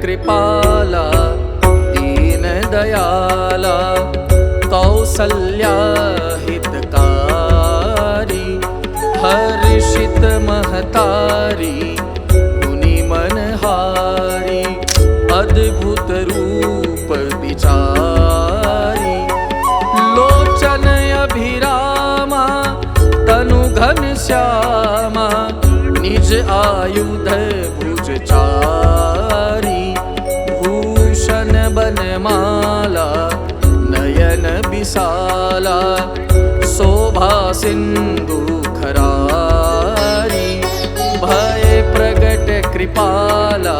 कृपाला दीन दयाला कौसल्या हितकारी हर्षित महतारी मुनि मनहारी अद्भुत रूप विचारी लोचन अभिरामा तनु घन श्यामा निज आयुध भुज चारी भूषण बनमाला नयन विशाला शोभा सिंधु खरारी भय प्रगट कृपाला